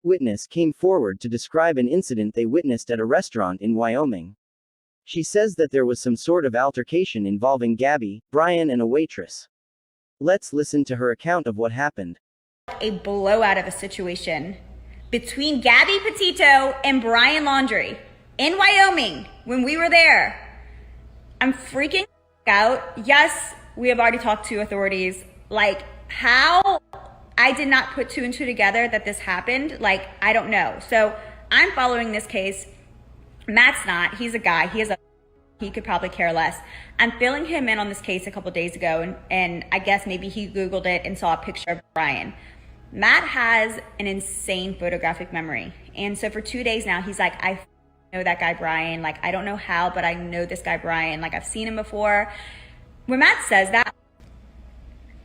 witness came forward to describe an incident they witnessed at a restaurant in Wyoming. She says that there was some sort of altercation involving Gabby, Brian, and a waitress. Let's listen to her account of what happened. A blowout of a situation between Gabby Petito and Brian Laundrie in Wyoming when we were there. I'm freaking out. Yes, we have already talked to authorities. Like, how I did not put two and two together that this happened, like, I don't know. So I'm following this case. Matt's not. He's a guy. He could probably care less. I'm filling him in on this case a couple days ago, and I guess maybe he Googled it and saw a picture of Brian. Matt has an insane photographic memory. And so for 2 days now, he's like, I know that guy Brian. Like, I don't know how, but I know this guy Brian. Like, I've seen him before. When Matt says that,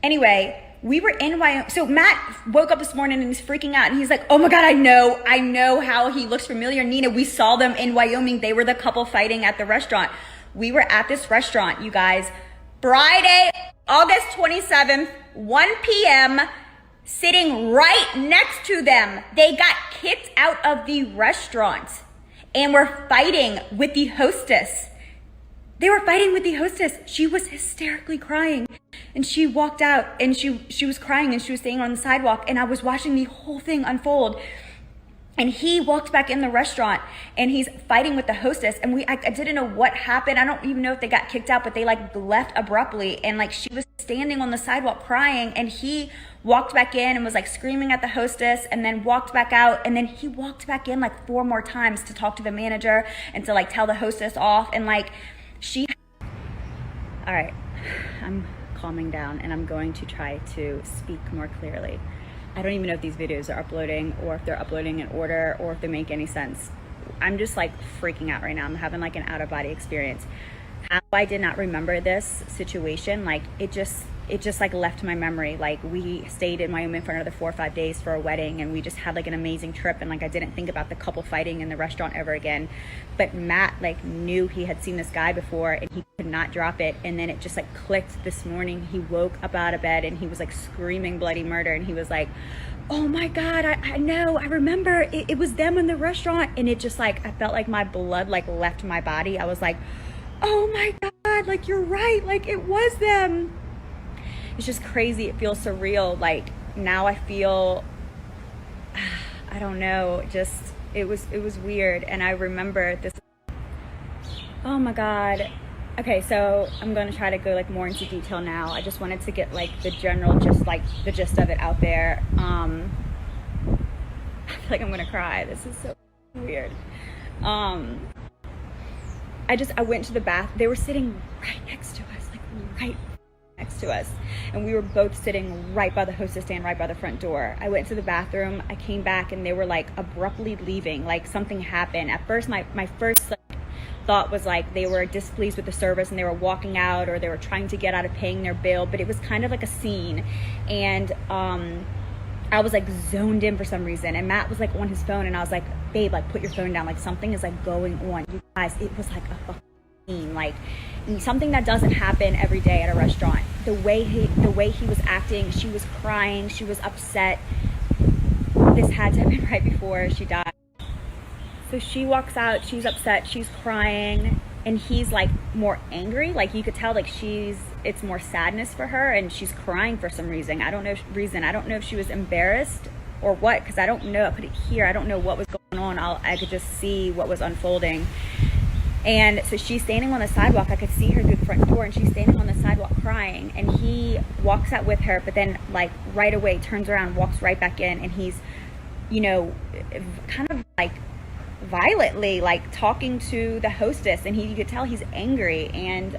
anyway, we were in Wyoming. So Matt woke up this morning and he's freaking out. And he's like, oh my God, I know how he looks familiar. Nina, we saw them in Wyoming. They were the couple fighting at the restaurant. We were at this restaurant, you guys, Friday, August 27th, 1 p.m., sitting right next to them. They got kicked out of the restaurant and were fighting with the hostess. They were fighting with the hostess. She was hysterically crying. And she walked out and she was crying and she was staying on the sidewalk. And I was watching the whole thing unfold. And he walked back in the restaurant and he's fighting with the hostess. And I didn't know what happened. I don't even know if they got kicked out, but they like left abruptly. And like she was standing on the sidewalk crying and he walked back in and was like screaming at the hostess and then walked back out. And then he walked back in like 4 more times to talk to the manager and to like tell the hostess off. And like all right, I'm calming down and I'm going to try to speak more clearly. I don't even know if these videos are uploading or if they're uploading in order or if they make any sense. I'm just like freaking out right now. I'm having like an out of body experience. How I did not remember this situation, like it just like left my memory. Like we stayed in Wyoming for another 4 or 5 days for a wedding and we just had like an amazing trip and like I didn't think about the couple fighting in the restaurant ever again. But Matt like knew he had seen this guy before and he could not drop it. And then it just like clicked this morning. He woke up out of bed and he was like screaming bloody murder and he was like, oh my God, I know, I remember it was them in the restaurant. And it just like, I felt like my blood like left my body. I was like, oh my God, like you're right, like it was them. It's just crazy. It feels surreal. Like now I feel, I don't know, just it was weird. And I remember this. Oh my God. Okay, so I'm going to try to go like more into detail now. I just wanted to get like the general, just like the gist of it out there. I feel like I'm going to cry. This is so weird. I went to the bath. They were sitting right next to us, like right next to us. And we were both sitting right by the hostess stand, right by the front door. I went to the bathroom. I came back and they were like abruptly leaving, like something happened. At first, my first like, thought was like they were displeased with the service and they were walking out or they were trying to get out of paying their bill, but it was kind of like a scene. And I was like zoned in for some reason and Matt was like on his phone and I was like, babe, like put your phone down, like something is like going on. You guys, it was like a fucking scene, like something that doesn't happen every day at a restaurant. The way he was acting, she was crying, she was upset. This had to have been right before she died. So she walks out, she's upset, she's crying, and he's like more angry. Like you could tell like it's more sadness for her and she's crying for some reason. I don't know if she was embarrassed or what, because I don't know, I couldn't hear, I don't know what was going on. I could just see what was unfolding. And so she's standing on the sidewalk. I could see her through the front door and she's standing on the sidewalk crying and he walks out with her, but then like right away turns around, walks right back in and he's, you know, kind of like violently like talking to the hostess and you could tell he's angry and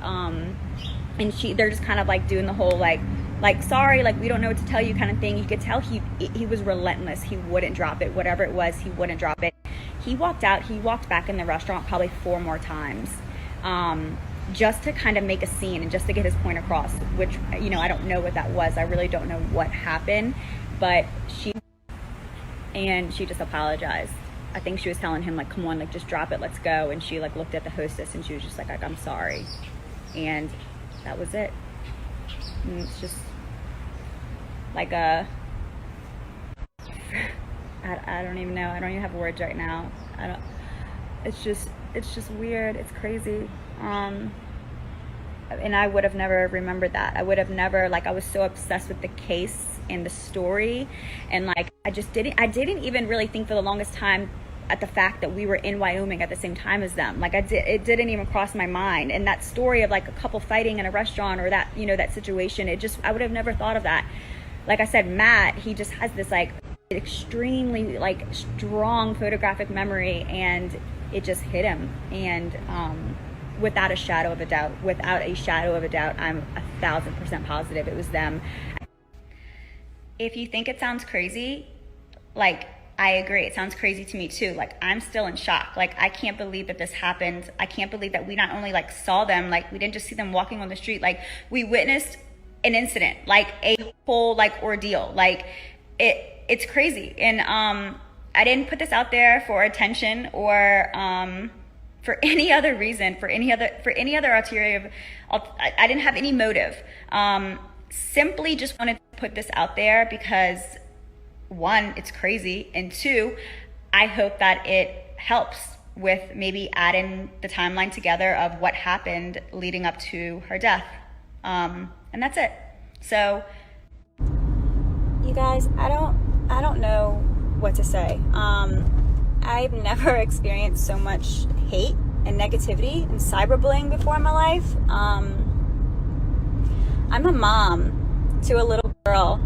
they're just kind of like doing the whole like sorry, like we don't know what to tell you kind of thing. You could tell he was relentless. He wouldn't drop it. Whatever it was, he wouldn't drop it. He walked back in the restaurant probably 4 more times just to kind of make a scene and just to get his point across, which, you know, I don't know what that was. I really don't know what happened, but she just apologized. I think she was telling him like, come on, like just drop it, let's go. And she like looked at the hostess and she was just like I'm sorry. And that was it. And it's just like I I don't even know. I don't even have words right now. It's just weird. It's crazy. And I would have never remembered that. I would have never, like, I was so obsessed with the case and the story, and like I didn't even really think for the longest time at the fact that we were in Wyoming at the same time as them. Like it didn't even cross my mind. And that story of like a couple fighting in a restaurant, or that, you know, that situation, I would have never thought of that. Like I said, Matt, he just has this like extremely like strong photographic memory, and it just hit him. And without a shadow of a doubt, I'm 1,000% positive it was them. If you think it sounds crazy, like, I agree. It sounds crazy to me too. Like, I'm still in shock. Like, I can't believe that this happened. I can't believe that we not only like saw them, like we didn't just see them walking on the street, like we witnessed an incident, like a whole like ordeal. Like it's crazy. And I didn't put this out there for attention or for any other reason, for any other ulterior. I didn't have any motive. Simply just wanted to put this out there because, one, it's crazy, and two, I hope that it helps with maybe adding the timeline together of what happened leading up to her death. And that's it. So, you guys, I don't know what to say. I've never experienced so much hate and negativity and cyberbullying before in my life. I'm a mom to a little girl,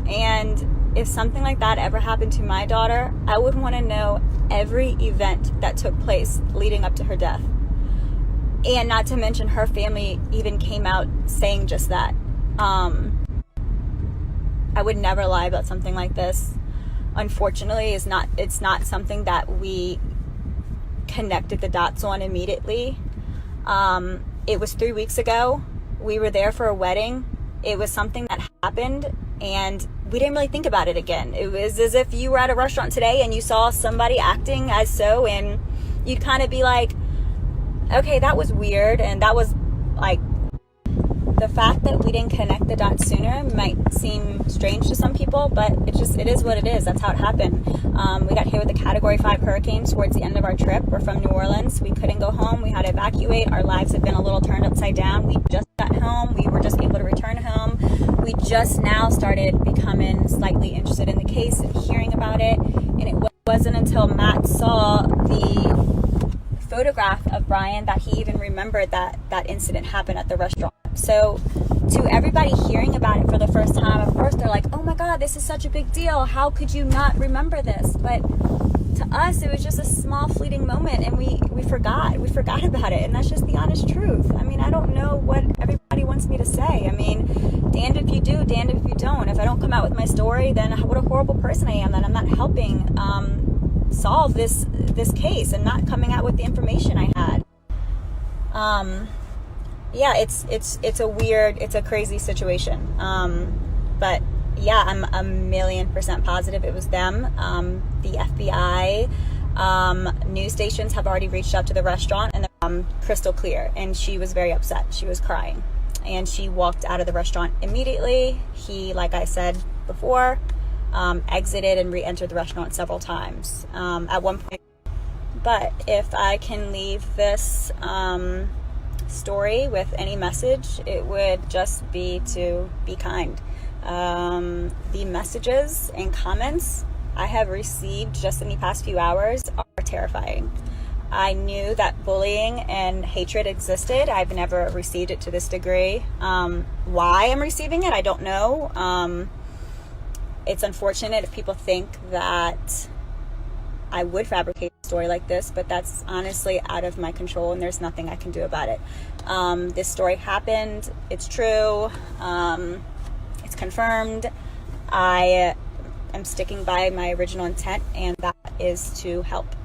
and if something like that ever happened to my daughter, I would want to know every event that took place leading up to her death. And not to mention her family even came out saying just that. I would never lie about something like this. Unfortunately, it's not something that we connected the dots on immediately. It was 3 weeks ago. We were there for a wedding. It was something that happened, and we didn't really think about it again. It was as if you were at a restaurant today and you saw somebody acting as so, and you'd kind of be like, okay, that was weird. And that was like, the fact that we didn't connect the dots sooner might seem strange to some people, but it is what it is. That's how it happened. We got hit with a Category 5 hurricane towards the end of our trip. We're from New Orleans. We couldn't go home. We had to evacuate. Our lives have been a little turned upside down. We just got home. We were just able to return home. We just now started becoming slightly interested in the case and hearing about it. And it wasn't until Matt saw the photograph of Brian that he even remembered that incident happened at the restaurant. So to everybody hearing about it for the first time, at first they're like, oh my God, this is such a big deal. How could you not remember this? But to us, it was just a small fleeting moment, and we forgot about it. And that's just the honest truth. I mean, I don't know what everybody wants me to say. I mean, damned if you do, damned if you don't. If I don't come out with my story, then what a horrible person I am, that I'm not helping solve this case and not coming out with the information I had. Yeah, it's a crazy situation. But yeah, I'm 1,000,000% positive it was them. The FBI, news stations have already reached out to the restaurant, and they're crystal clear. And she was very upset. She was crying, and she walked out of the restaurant immediately. He, like I said before, exited and re-entered the restaurant several times at one point. But if I can leave this story with any message, it would just be to be kind. The messages and comments I have received just in the past few hours are terrifying. I knew that bullying and hatred existed. I've never received it to this degree. Why I'm receiving it, I don't know. It's unfortunate if people think that I would fabricate a story like this, but that's honestly out of my control, and there's nothing I can do about it. This story happened. It's true. It's confirmed. I am sticking by my original intent, and that is to help.